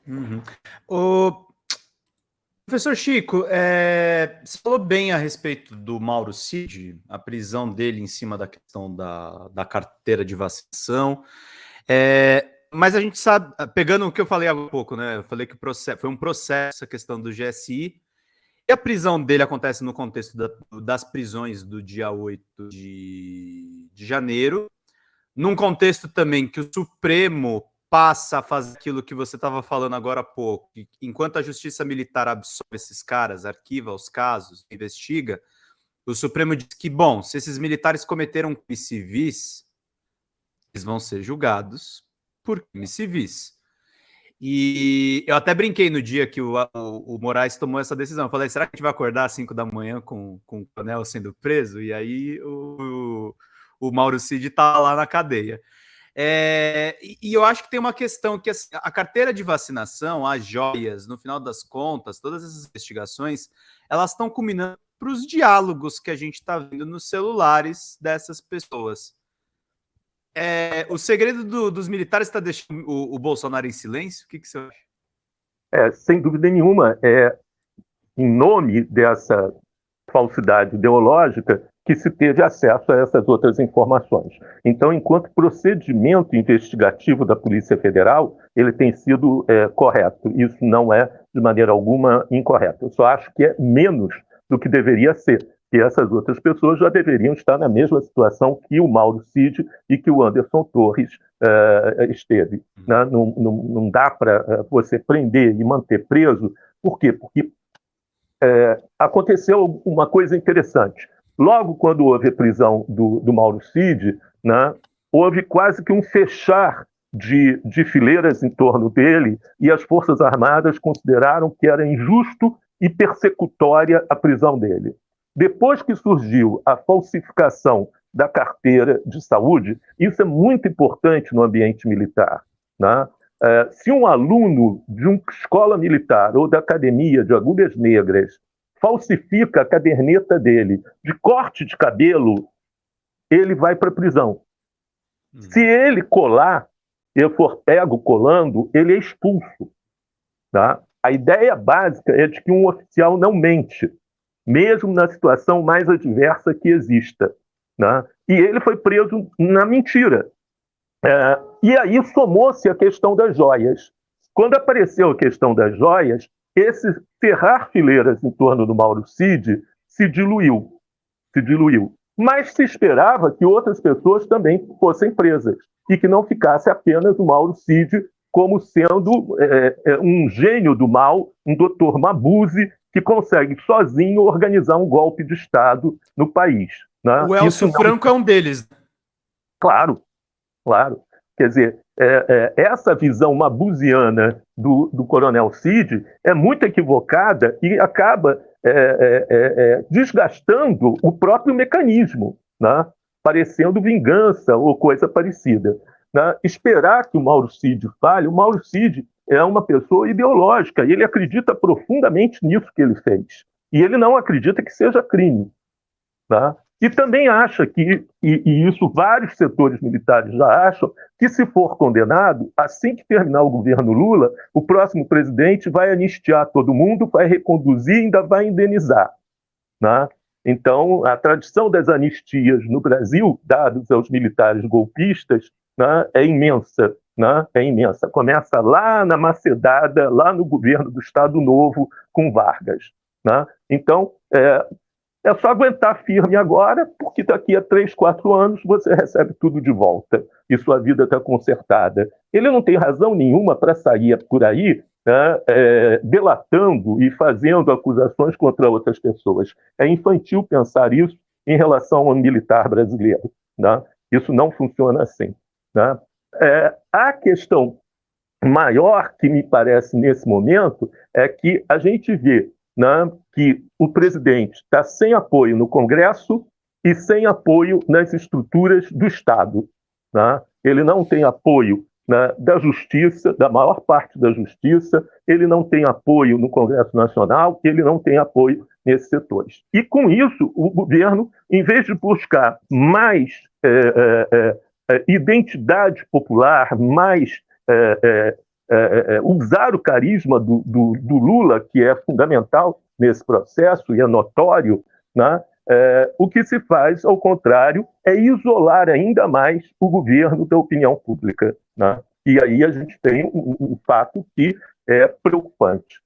Uhum. O professor Chico, você falou bem a respeito do Mauro Cid, a prisão dele em cima da questão da carteira de vacinação. Mas a gente sabe, pegando o que eu falei há pouco, né? Eu falei que foi um processo a questão do GSI, e a prisão dele acontece no contexto das prisões do dia 8 de janeiro, num contexto também que o Supremo passa a fazer aquilo que você estava falando agora há pouco. Enquanto a justiça militar absorve esses caras, arquiva os casos, investiga, o Supremo diz que, bom, se esses militares cometeram crimes civis, eles vão ser julgados por crimes civis. E eu até brinquei no dia que o Moraes tomou essa decisão. Eu falei, será que a gente vai acordar às 5 da manhã com o coronel sendo preso? E aí o Mauro Cid tá lá na cadeia. E eu acho que tem uma questão que assim, a carteira de vacinação, as joias, no final das contas, todas essas investigações, elas estão culminando para os diálogos que a gente está vendo nos celulares dessas pessoas. O segredo dos militares está deixando o Bolsonaro em silêncio? O que você acha? Sem dúvida nenhuma, em nome dessa falsidade ideológica que se teve acesso a essas outras informações. Então, enquanto procedimento investigativo da Polícia Federal, ele tem sido correto. Isso não é, de maneira alguma, incorreto. Eu só acho que é menos do que deveria ser. E essas outras pessoas já deveriam estar na mesma situação que o Mauro Cid e que o Anderson Torres esteve. Né? Não dá para você prender e manter preso. Por quê? Porque aconteceu uma coisa interessante. Logo quando houve a prisão do Mauro Cid, né, houve quase que um fechar de fileiras em torno dele, e as Forças Armadas consideraram que era injusto e persecutória a prisão dele. Depois que surgiu a falsificação da carteira de saúde, isso é muito importante no ambiente militar, né? Se um aluno de uma escola militar ou da academia de Agulhas Negras falsifica a caderneta dele de corte de cabelo, ele vai para a prisão. Se ele colar, e for pego colando, ele é expulso. Tá? A ideia básica é de que um oficial não mente, mesmo na situação mais adversa que exista. Né? E ele foi preso na mentira. E aí somou-se a questão das joias. Quando apareceu a questão das joias, esse cerrar fileiras em torno do Mauro Cid se diluiu. Mas se esperava que outras pessoas também fossem presas e que não ficasse apenas o Mauro Cid como sendo um gênio do mal, um doutor Mabuse, que consegue sozinho organizar um golpe de Estado no país. Né? O Elcio Franco é um deles. Claro. Quer dizer, essa visão mabusiana do Coronel Cid é muito equivocada e acaba desgastando o próprio mecanismo, né? Parecendo vingança ou coisa parecida. Né? Esperar que o Mauro Cid fale, o Mauro Cid é uma pessoa ideológica e ele acredita profundamente nisso que ele fez. E ele não acredita que seja crime. Né? E também acha que, e isso vários setores militares já acham, que se for condenado, assim que terminar o governo Lula, o próximo presidente vai anistiar todo mundo, vai reconduzir e ainda vai indenizar. Né? Então, a tradição das anistias no Brasil, dadas aos militares golpistas, né, é imensa. Né? É imensa. Começa lá na Macedada, lá no governo do Estado Novo, com Vargas. Né? Então, é só aguentar firme agora, porque daqui a 3, 4 anos você recebe tudo de volta e sua vida está consertada. Ele não tem razão nenhuma para sair por aí, né, delatando e fazendo acusações contra outras pessoas. É infantil pensar isso em relação ao militar brasileiro. Né? Isso não funciona assim. Né? A questão maior que me parece nesse momento é que a gente vê, né, que o presidente está sem apoio no Congresso e sem apoio nas estruturas do Estado. Né? Ele não tem apoio, né, da Justiça, da maior parte da Justiça, ele não tem apoio no Congresso Nacional, ele não tem apoio nesses setores. E com isso, o governo, em vez de buscar mais identidade popular, mais usar o carisma do Lula, que é fundamental nesse processo e é notório, né? O que se faz, ao contrário, é isolar ainda mais o governo da opinião pública, né? E aí a gente tem um fato que é preocupante.